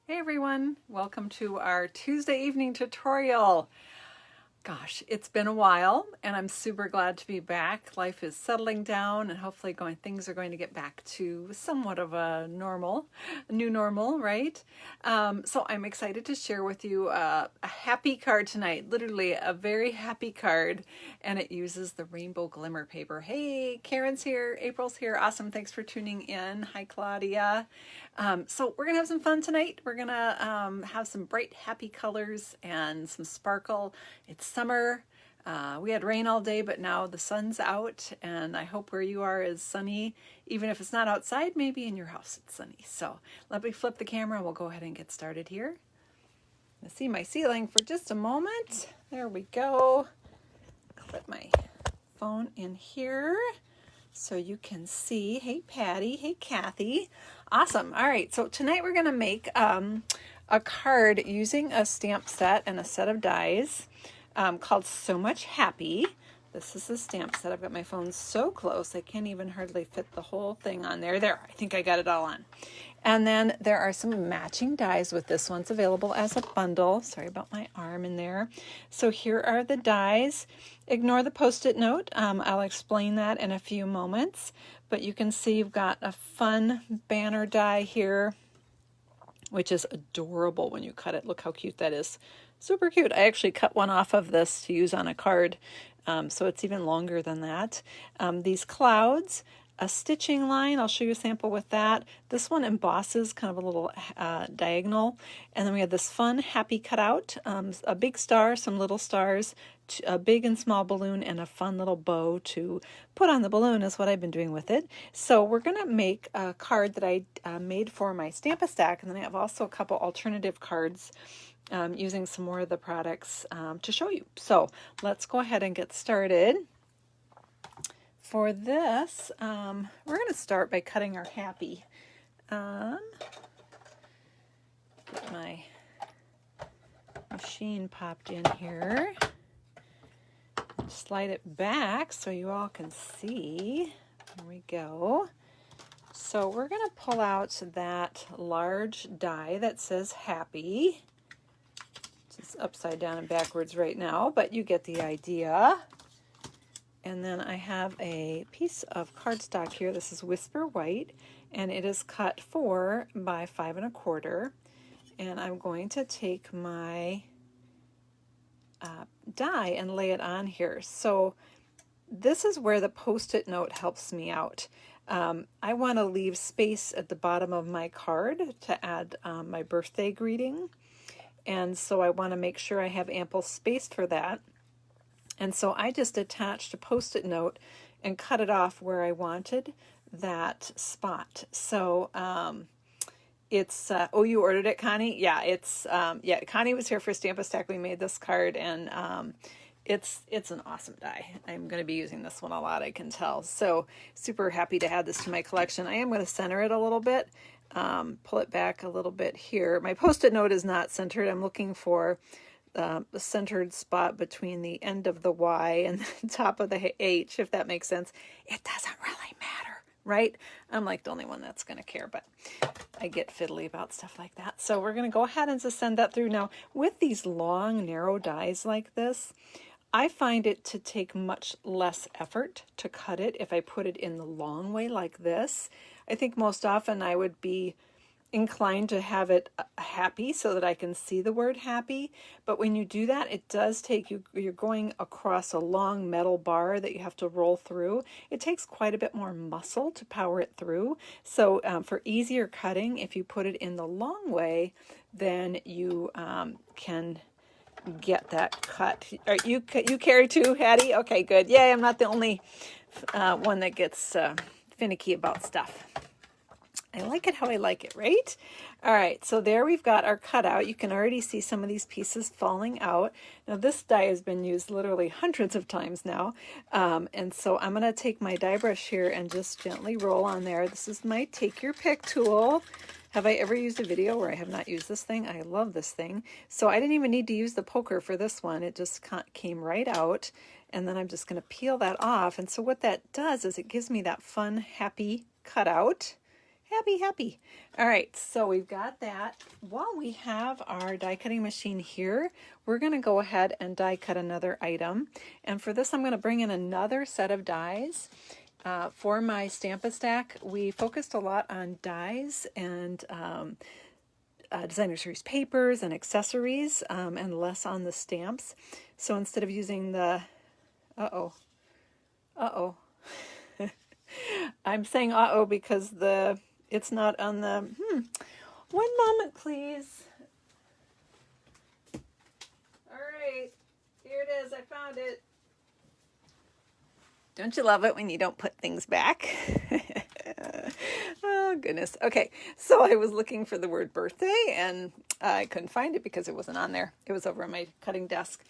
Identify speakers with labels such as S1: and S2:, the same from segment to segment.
S1: Hey everyone, welcome to our Tuesday evening tutorial. Gosh, it's been a while and I'm super glad to be back. Life is settling down and hopefully things are going to get back to somewhat of a new normal, right? So I'm excited to share with you a happy card tonight, literally a very happy card, and it uses the rainbow glimmer paper. Hey, Karen's here, April's here. Awesome, thanks for tuning in. Hi, Claudia. So we're gonna have some fun tonight. We're gonna have some bright, happy colors and some sparkle. It's summer. We had rain all day, but now the sun's out, and I hope where you are is sunny. Even if it's not outside, maybe in your house it's sunny. So let me flip the camera. We'll go ahead and get started here. Let's see my ceiling for just a moment. There we go. Put my phone in here so you can see. Hey, Patty. Hey, Kathy. Awesome. All right. So tonight we're going to make a card using a stamp set and a set of dies called So Much Happy. This is the stamp set. I've got my phone so close I can't even hardly fit the whole thing on there. There, I think I got it all on. And then there are some matching dies with this one's available as a bundle. Sorry about my arm in there. So here are the dies. Ignore the post-it note. I'll explain that in a few moments. But you can see you've got a fun banner die here, which is adorable when you cut it. Look how cute that is. Super cute. I actually cut one off of this to use on a card, so it's even longer than that. These clouds, a stitching line, I'll show you a sample with that. This one embosses kind of a little diagonal. And then we have this fun, happy cutout, a big star, some little stars, a big and small balloon, and a fun little bow to put on the balloon is what I've been doing with it. So we're going to make a card that I made for my Stamp-A-Stack, and then I have also a couple alternative cards using some more of the products to show you. So let's go ahead and get started. For this, we're going to start by cutting our happy. Get my machine popped in here. Slide it back so you all can see. There we go. So we're going to pull out that large die that says happy. It's upside down and backwards right now, but you get the idea. And then I have a piece of cardstock here. This is Whisper White, and it is cut 4 by 5 1/4. And I'm going to take my die and lay it on here. So this is where the post-it note helps me out. I want to leave space at the bottom of my card to add my birthday greeting. And so I want to make sure I have ample space for that. And so I just attached a post-it note and cut it off where I wanted that spot. So it's, oh, you ordered it, Connie? Yeah, it's, yeah, Connie was here for Stamp-A-Stack. We made this card, and it's an awesome die. I'm going to be using this one a lot, I can tell. So super happy to add this to my collection. I am going to center it a little bit, pull it back a little bit here. My post-it note is not centered. I'm looking for the centered spot between the end of the Y and the top of the H, if that makes sense. It doesn't really matter, right? I'm like the only one that's going to care, but I get fiddly about stuff like that. So we're going to go ahead and just send that through. Now, with these long, narrow dies like this, I find it to take much less effort to cut it if I put it in the long way like this. I think most often I would be inclined to have it happy so that I can see the word happy. But when you do that, it does take you, you're going across a long metal bar that you have to roll through. It takes quite a bit more muscle to power it through. So for easier cutting, if you put it in the long way, then you can get that cut. You carry too, Hattie? Okay, good. Yay, I'm not the only one that gets finicky about stuff. I like it how I like it, right? All right, so there we've got our cutout. You can already see some of these pieces falling out. Now this die has been used literally hundreds of times now. And so I'm gonna take my die brush here and just gently roll on there. This is my Take Your Pick tool. Have I ever used a video where I have not used this thing? I love this thing. So I didn't even need to use the poker for this one. It just came right out. And then I'm just gonna peel that off. And so what that does is it gives me that fun, happy cutout. Happy, happy. All right, so we've got that. While we have our die cutting machine here, we're going to go ahead and die cut another item. And for this, I'm going to bring in another set of dies. For my Stamp-A-Stack, we focused a lot on dies and designer series papers and accessories, and less on the stamps. So instead of using the, I'm saying because it's not on the, one moment please. All right, here it is, I found it. Don't you love it when you don't put things back? Oh, goodness. Okay, so I was looking for the word birthday, and I couldn't find it because it wasn't on there. It was over on my cutting desk.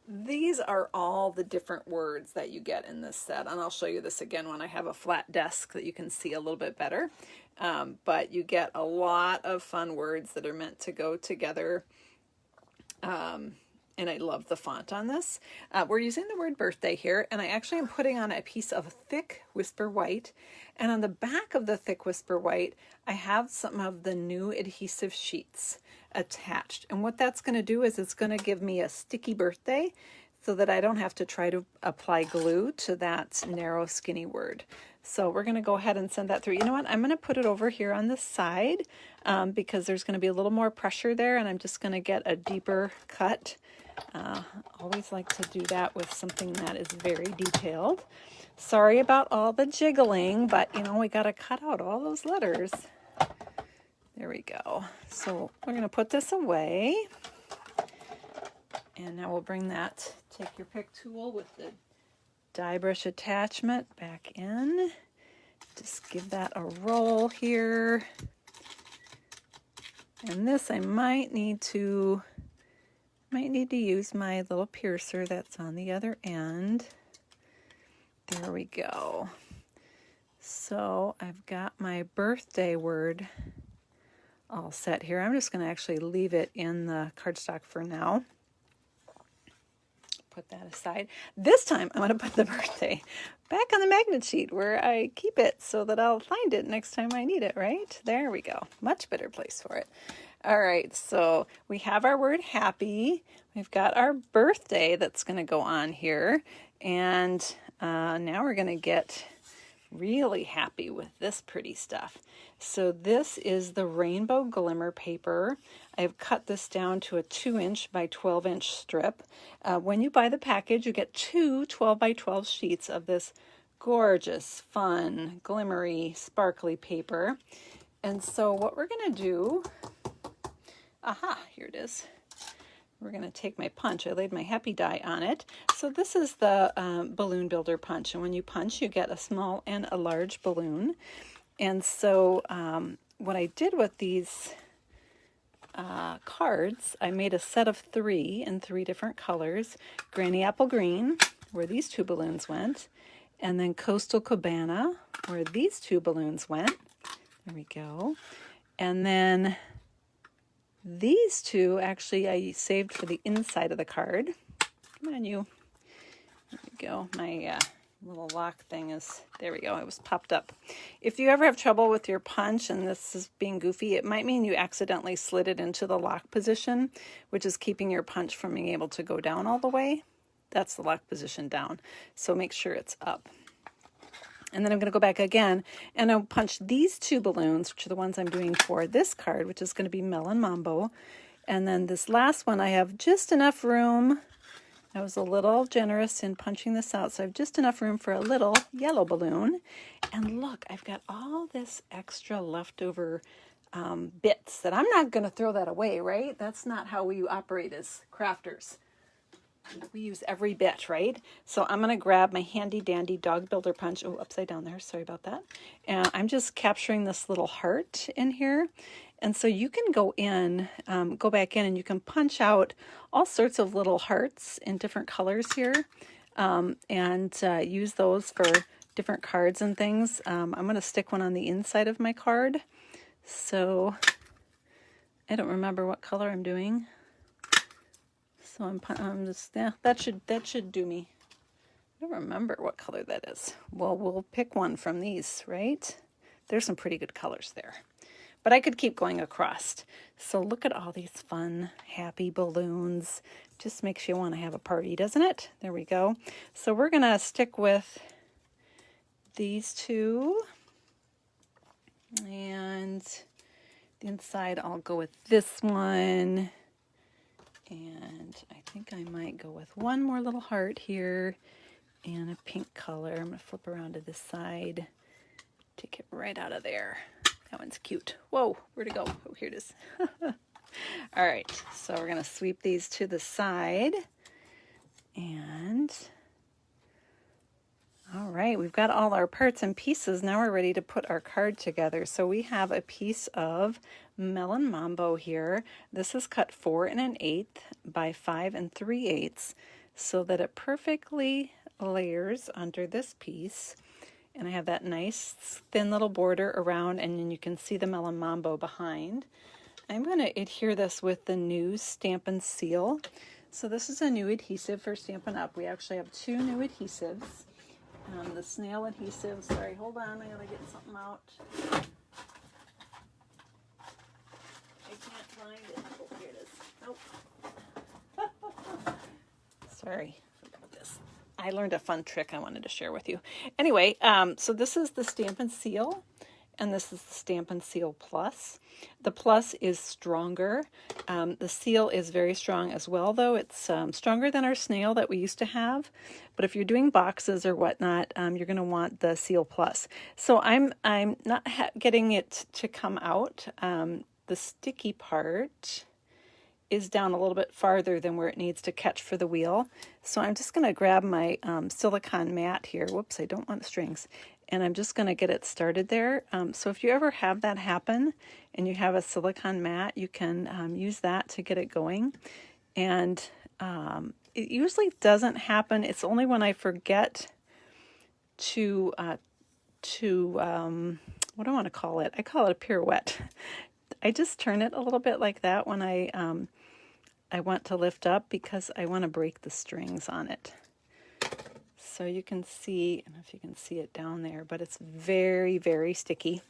S1: These are all the different words that you get in this set, and I'll show you this again when I have a flat desk that you can see a little bit better. But you get a lot of fun words that are meant to go together. And I love the font on this. We're using the word birthday here, and I actually am putting on a piece of thick Whisper White. And on the back of the thick Whisper White, I have some of the new Adhesive Sheets attached. And what that's going to do is it's going to give me a sticky birthday so that I don't have to try to apply glue to that narrow, skinny word. So we're going to go ahead and send that through. You know what? I'm going to put it over here on the side because there's going to be a little more pressure there, and I'm just going to get a deeper cut. Always like to do that with something that is very detailed. Sorry about all the jiggling, but you know, we got to cut out all those letters. There we go. So we're going to put this away. And now we'll bring that, take your pick tool with the die brush attachment back in. Just give that a roll here. And this I might need to use my little piercer that's on the other end. There we go. So I've got my birthday word all set here. I'm just going to actually leave it in the cardstock for now. Put that aside. This time I'm going to put the birthday back on the magnet sheet where I keep it so that I'll find it next time I need it, right? There we go. Much better place for it. All right, so we have our word happy. We've got our birthday that's going to go on here. And now we're going to get really happy with this pretty stuff. So this is the Rainbow Glimmer paper. I've cut this down to a 2-inch by 12-inch strip. When you buy the package, you get two 12 by 12 sheets of this gorgeous, fun, glimmery, sparkly paper. And so what we're going to do, here it is. We're going to take my punch. I laid my happy die on it. So this is the balloon builder punch. And when you punch, you get a small and a large balloon. And so what I did with these cards, I made a set of 3 in 3 different colors. Granny Apple Green, where these 2 balloons went. And then Coastal Cabana, where these 2 balloons went. There we go. And then these 2, actually, I saved for the inside of the card. Come on, you. There we go. My little lock thing is, there we go. It was popped up. If you ever have trouble with your punch and this is being goofy, it might mean you accidentally slid it into the lock position, which is keeping your punch from being able to go down all the way. That's the lock position down. So make sure it's up. And then I'm going to go back again and I'll punch these 2 balloons, which are the ones I'm doing for this card, which is going to be Melon Mambo. And then this last one, I have just enough room. I was a little generous in punching this out, so I have just enough room for a little yellow balloon. And look, I've got all this extra leftover bits that I'm not going to throw that away, right? That's not how we operate as crafters. We use every bit, right? So I'm going to grab my handy dandy dog builder punch. Oh, upside down there. Sorry about that. And I'm just capturing this little heart in here. And so you can go back in and you can punch out all sorts of little hearts in different colors here and use those for different cards and things. I'm going to stick one on the inside of my card. So I don't remember what color I'm doing. So I'm just, yeah, that should do me. I don't remember what color that is. Well, we'll pick one from these, right? there's some pretty good colors there. But I could keep going across. So look at all these fun, happy balloons. Just makes you want to have a party, doesn't it? There we go. So we're going to stick with these two. And the inside, I'll go with this one. And I think I might go with one more little heart here and a pink color. I'm going to flip around to this side. Take it right out of there. That one's cute. Whoa, where'd it go? Oh, here it is. All right, so we're going to sweep these to the side. And all right, we've got all our parts and pieces. Now we're ready to put our card together. So we have a piece of Melon Mambo here. This is cut 4 1/8 by 5 3/8 so that it perfectly layers under this piece. And I have that nice thin little border around, and then you can see the Melon Mambo behind. I'm going to adhere this with the new Stampin' Seal. So this is a new adhesive for Stampin' Up. We actually have 2 new adhesives. The snail adhesive, sorry, hold on, I gotta get something out. I can't find it. Oh, here it is. Nope. Sorry about this. I learned a fun trick I wanted to share with you. Anyway, so this is the Stampin' Seal, and this is the Stampin' Seal Plus. The Plus is stronger. The Seal is very strong as well, though. It's stronger than our snail that we used to have. But if you're doing boxes or whatnot, you're going to want the Seal Plus. So I'm not getting it to come out. The sticky part is down a little bit farther than where it needs to catch for the wheel. So I'm just going to grab my silicone mat here. Whoops, I don't want strings. And I'm just going to get it started there. So if you ever have that happen and you have a silicone mat, you can use that to get it going. And it usually doesn't happen. It's only when I forget to what do I want to call it? I call it a pirouette. I just turn it a little bit like that when I want to lift up because I want to break the strings on it. So you can see, I don't know if you can see it down there, but it's very, very sticky.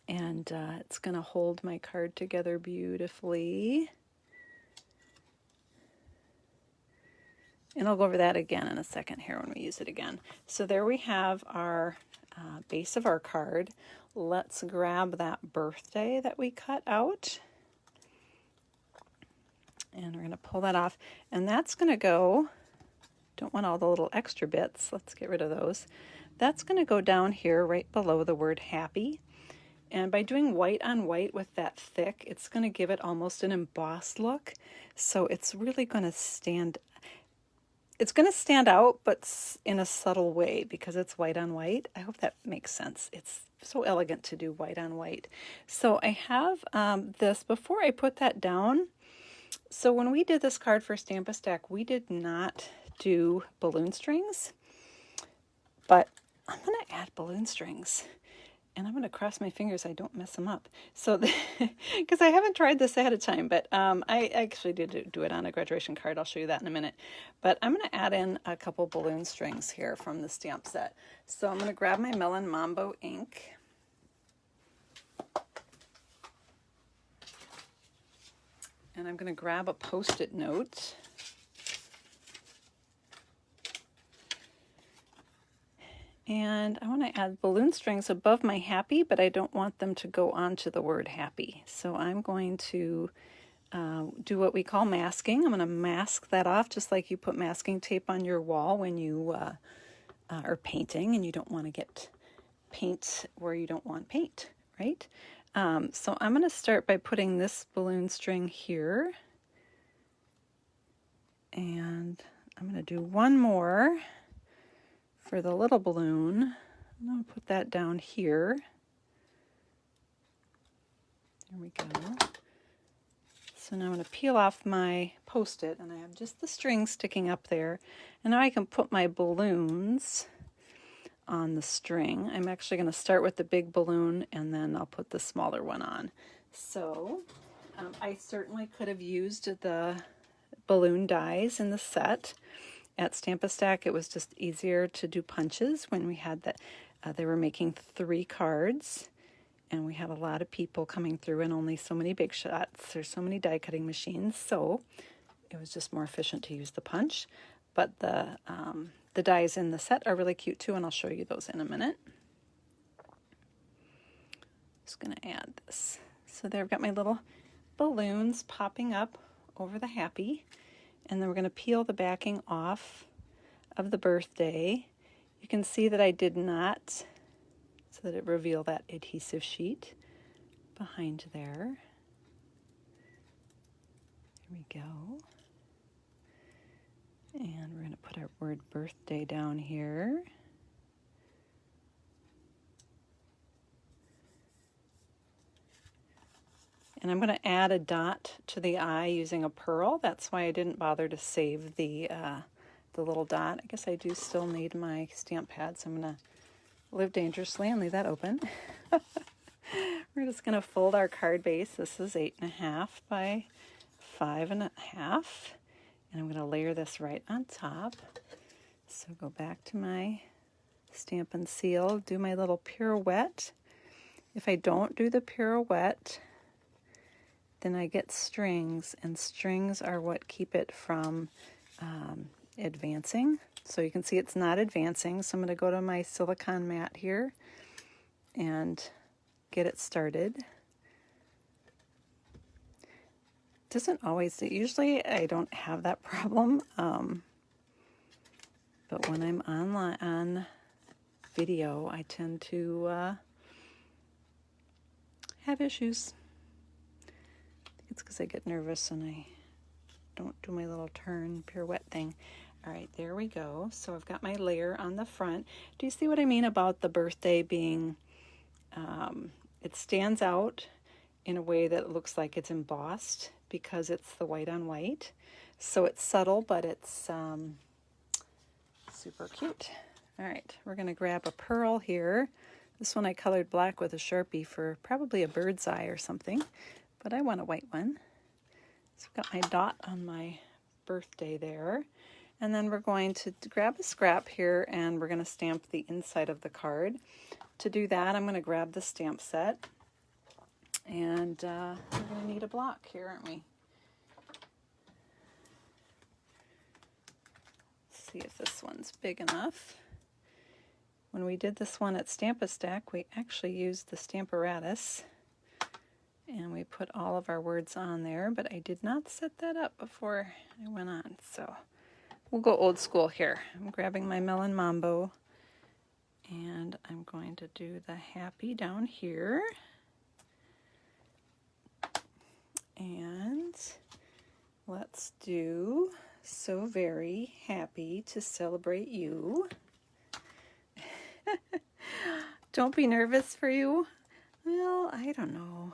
S1: And it's going to hold my card together beautifully. And I'll go over that again in a second here when we use it again. So there we have our base of our card. Let's grab that birthday that we cut out. And we're going to pull that off. And that's going to go, don't want all the little extra bits. Let's get rid of those. That's going to go down here right below the word happy. And by doing white on white with that thick, it's going to give it almost an embossed look. So it's really going to stand out, but in a subtle way because it's white on white. I hope that makes sense. It's so elegant to do white on white. So I have this, before I put that down, so when we did this card for Stamp-A-Stack, we did not do balloon strings, but I'm going to add balloon strings. And I'm going to cross my fingers I don't mess them up. So, because I haven't tried this ahead of time, but I actually did do it on a graduation card. I'll show you that in a minute. But I'm going to add in a couple balloon strings here from the stamp set. So I'm going to grab my Melon Mambo ink. And I'm going to grab a Post-it note. And I want to add balloon strings above my happy, but I don't want them to go onto the word happy. So I'm going to do what we call masking. I'm going to mask that off just like you put masking tape on your wall when you are painting and you don't want to get paint where you don't want paint, right? So I'm going to start by putting this balloon string here. And I'm going to do one more. For the little balloon, I'm going to put that down here. There we go. So now I'm going to peel off my Post-it, and I have just the string sticking up there. And now I can put my balloons on the string. I'm actually going to start with the big balloon, and then I'll put the smaller one on. So I certainly could have used the balloon dies in the set. At Stamp-A-Stack, it was just easier to do punches when we had They were making 3 cards, and we had a lot of people coming through and only so many big shots. There's so many die cutting machines, so it was just more efficient to use the punch. But the dies in the set are really cute too, and I'll show you those in a minute. Just going to add this. So there I've got my little balloons popping up over the happy, and then we're going to peel the backing off of the birthday. You can see that I did not, so that it revealed that adhesive sheet behind there. There we go. And we're going to put our word birthday down here. And I'm going to add a dot to the eye using a pearl. That's why I didn't bother to save the little dot. I guess I do still need my stamp pad, so I'm going to live dangerously and leave that open. We're just going to fold our card base. This is 8.5 by 5.5. And I'm going to layer this right on top. So go back to my stamp and seal, do my little pirouette. If I don't do the pirouette, then I get strings, and strings are what keep it from advancing. So you can see it's not advancing, so I'm going to go to my silicone mat here and get it started. Doesn't always, usually I don't have that problem, but when I'm on video, I tend to have issues. It's because I get nervous and I don't do my little turn pirouette thing. All right, there we go. So I've got my layer on the front. Do you see what I mean about the birthday being, it stands out in a way that it looks like it's embossed because it's the white on white. So it's subtle, but it's super cute. All right, we're going to grab a pearl here. This one I colored black with a Sharpie for probably a bird's eye or something, but I want a white one. So I've got my dot on my birthday there. And then we're going to grab a scrap here and we're going to stamp the inside of the card. To do that, I'm going to grab the stamp set. And we're going to need a block here, aren't we? Let's see if this one's big enough. When we did this one at Stamp-A-Stack, we actually used the Stamparatus. And we put all of our words on there, but I did not set that up before I went on. So we'll go old school here. I'm grabbing my Melon Mambo, and I'm going to do the happy down here. And let's do so very happy to celebrate you. Don't be nervous for you. Well, I don't know.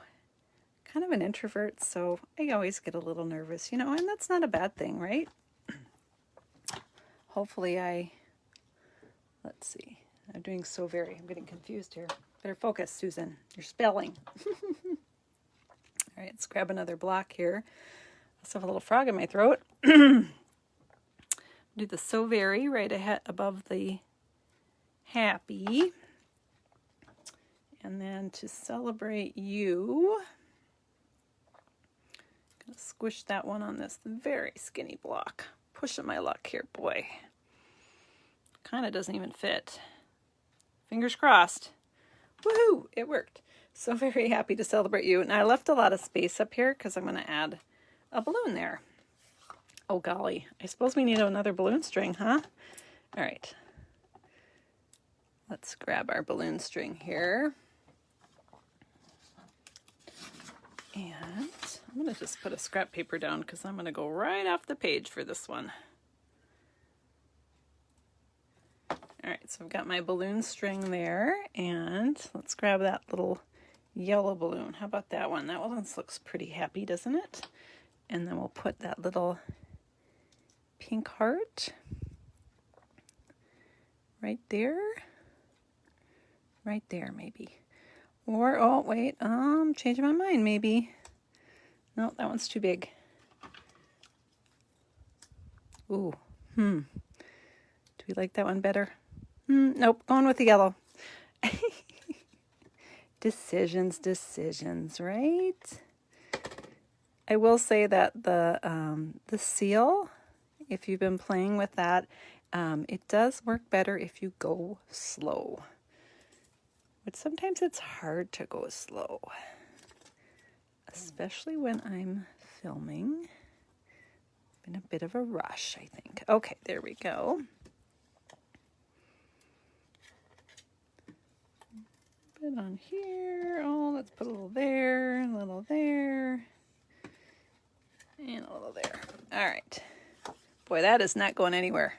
S1: Kind of an introvert, so I always get a little nervous, you know, and that's not a bad thing, right? Hopefully let's see. I'm doing so very, I'm getting confused here. Better focus, Susan. You're spelling. All right, let's grab another block here. I also have a little frog in my throat. Do the so very right ahead above the happy. And then to celebrate you, I'm going to squish that one on this very skinny block. Pushing my luck here, boy. Kind of doesn't even fit. Fingers crossed. Woohoo! It worked. So very happy to celebrate you. And I left a lot of space up here because I'm going to add a balloon there. Oh golly, I suppose we need another balloon string, huh? All right. Let's grab our balloon string here. And I'm going to just put a scrap paper down because I'm going to go right off the page for this one. All right, so I've got my balloon string there, and let's grab that little yellow balloon. How about that one? That one looks pretty happy, doesn't it? And then we'll put that little pink heart right there. Right there, maybe. Or, oh, wait, changing my mind, maybe. No, that one's too big. Ooh, Do we like that one better? Nope, going with the yellow. Decisions, right? I will say that the seal, if you've been playing with that, it does work better if you go slow. But sometimes it's hard to go slow, especially when I'm filming. In a bit of a rush, I think. Okay, there we go. Bit on here. Oh, let's put a little there, and a little there, and a little there. All right. Boy, that is not going anywhere.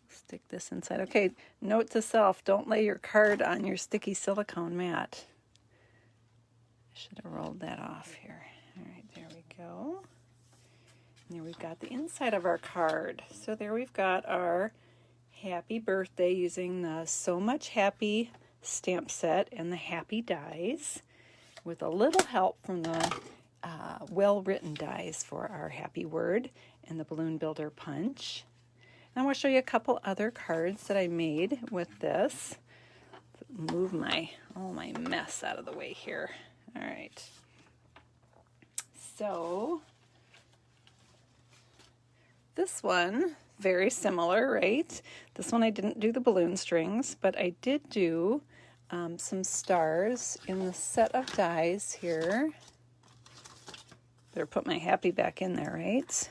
S1: Stick this inside. Okay, note to self, don't lay your card on your sticky silicone mat. I should have rolled that off here. All right, there we go. And there we've got the inside of our card. So there we've got our happy birthday using the So Much Happy stamp set and the happy dies with a little help from the well-written dies for our happy word and the balloon builder punch. And I want to show you a couple other cards that I made with this. Move all my mess out of the way here. All right. So this one, very similar, right? This one I didn't do the balloon strings, but I did do some stars in the set of dies here. Better put my happy back in there, right?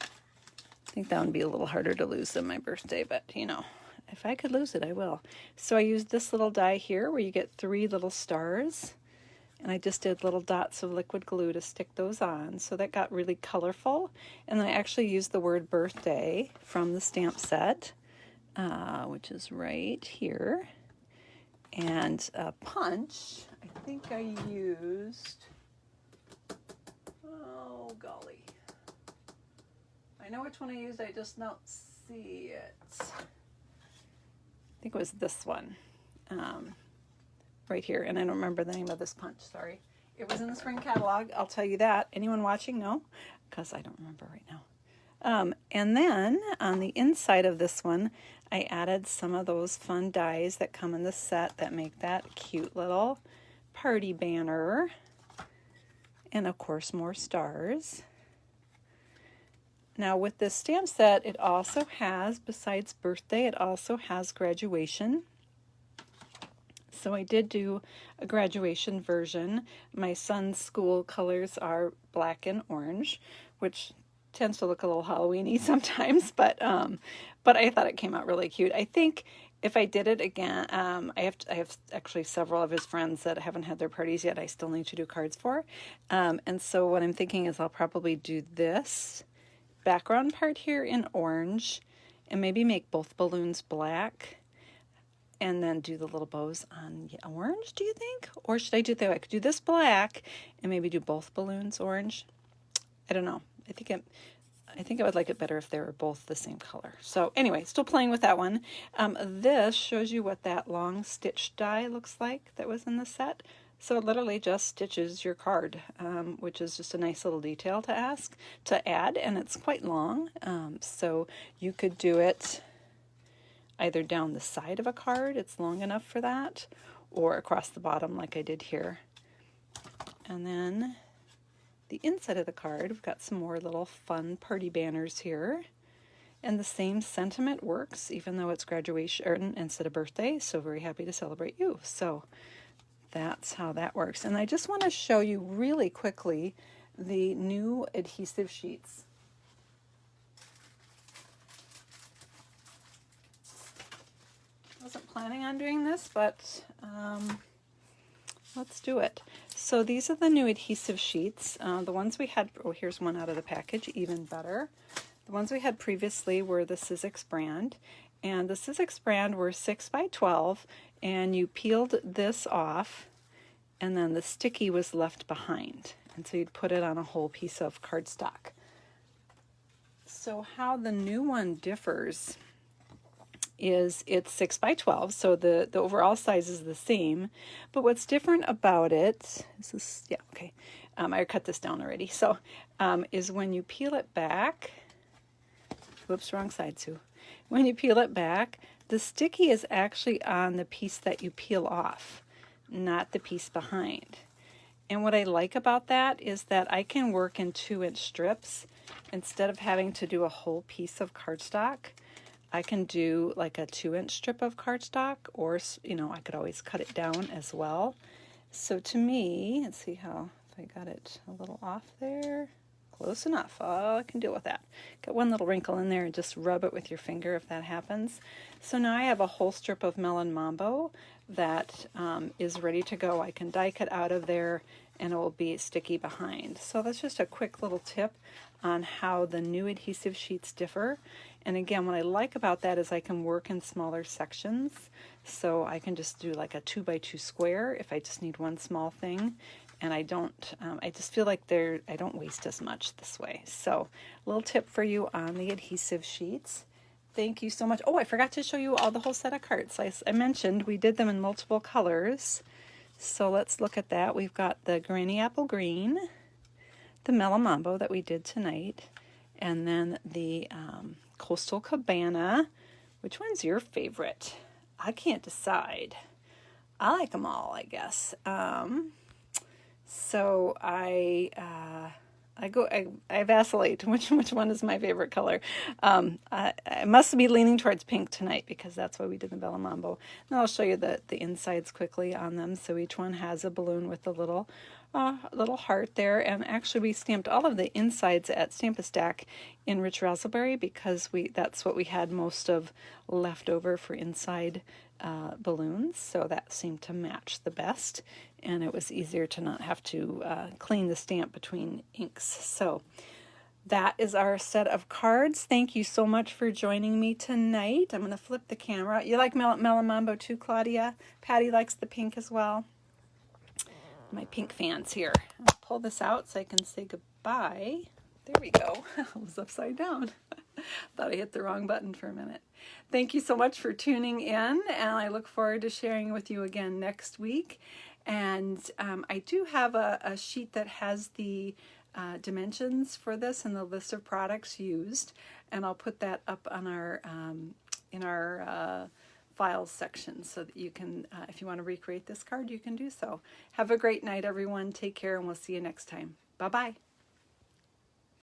S1: I think that would be a little harder to lose than my birthday, but you know, if I could lose it, I will. So I used this little die here where you get 3 little stars, and I just did little dots of liquid glue to stick those on. So that got really colorful. And then I actually used the word birthday from the stamp set, which is right here. And a punch, I think I used, oh golly. I know which one I used, I just don't see it. I think it was this one, right here, and I don't remember the name of this punch, sorry. It was in the spring catalog, I'll tell you that. Anyone watching? No, because I don't remember right now. And then on the inside of this one, I added some of those fun dies that come in the set that make that cute little party banner. And of course, more stars. Now with this stamp set, it also has, besides birthday, it also has graduation. So I did do a graduation version. My son's school colors are black and orange, which tends to look a little Halloween-y sometimes, but I thought it came out really cute. I think if I did it again, I have actually several of his friends that haven't had their parties yet I still need to do cards for. And so what I'm thinking is I'll probably do this background part here in orange and maybe make both balloons black and then do the little bows on orange, do you think? Or should I do that? I could do this black and maybe do both balloons orange. I don't know. I think I would like it better if they were both the same color. So anyway, still playing with that one. This shows you what that long stitch die looks like that was in the set. So it literally just stitches your card, which is just a nice little detail to add, and it's quite long. So you could do it either down the side of a card, it's long enough for that, or across the bottom like I did here. And then the inside of the card, we've got some more little fun party banners here. And the same sentiment works, even though it's graduation instead of birthday. So very happy to celebrate you. So that's how that works. And I just want to show you really quickly the new adhesive sheets. Wasn't planning on doing this, but let's do it. So these are the new adhesive sheets. The ones we had, oh, here's one out of the package, even better. The ones we had previously were the Sizzix brand, and the Sizzix brand were 6 by 12, and you peeled this off, and then the sticky was left behind, and so you'd put it on a whole piece of cardstock. So how the new one differs is it's 6 by 12, so the overall size is the same, but what's different about it is this, yeah, okay, I cut this down already, so is when you peel it back, whoops, wrong side, Sue. When you peel it back, the sticky is actually on the piece that you peel off, not the piece behind. And what I like about that is that I can work in 2-inch strips instead of having to do a whole piece of cardstock. I can do like a 2-inch strip of cardstock, or, you know, I could always cut it down as well. So to me, let's see how, if I got it a little off there. Close enough. Oh, I can deal with that. Got one little wrinkle in there, and just rub it with your finger if that happens. So now I have a whole strip of Melon Mambo that is ready to go. I can die cut out of there and it will be sticky behind. So that's just a quick little tip on how the new adhesive sheets differ. And again, what I like about that is I can work in smaller sections. So I can just do like a 2x2 square if I just need one small thing. And I don't, I just feel like I don't waste as much this way. So a little tip for you on the adhesive sheets. Thank you so much. Oh, I forgot to show you all the whole set of cards. I mentioned we did them in multiple colors. So let's look at that. We've got the Granny Apple Green, the Melon Mambo that we did tonight, and then the Coastal Cabana. Which one's your favorite? I can't decide. I like them all, I guess. So I vacillate which one is my favorite color. I must be leaning towards pink tonight because that's why we did the Bella Mambo. And I'll show you the insides quickly on them. So each one has a balloon with a little heart there. And actually we stamped all of the insides at Stamp-A-Stack in Rich Raspberry because that's what we had most of left over for inside balloons. So that seemed to match the best. And it was easier to not have to clean the stamp between inks. So that is our set of cards. Thank you so much for joining me tonight. I'm going to flip the camera. You like Melon Mambo too, Claudia? Patty likes the pink as well. My pink fans here. I'll pull this out so I can say goodbye. There we go. I was upside down. Thought I hit the wrong button for a minute. Thank you so much for tuning in, and I look forward to sharing with you again next week. And I do have a sheet that has the dimensions for this and the list of products used, and I'll put that up on our in our files section so that you can, if you want to recreate this card, you can do so. Have a great night, everyone. Take care, and we'll see you next time. Bye-bye.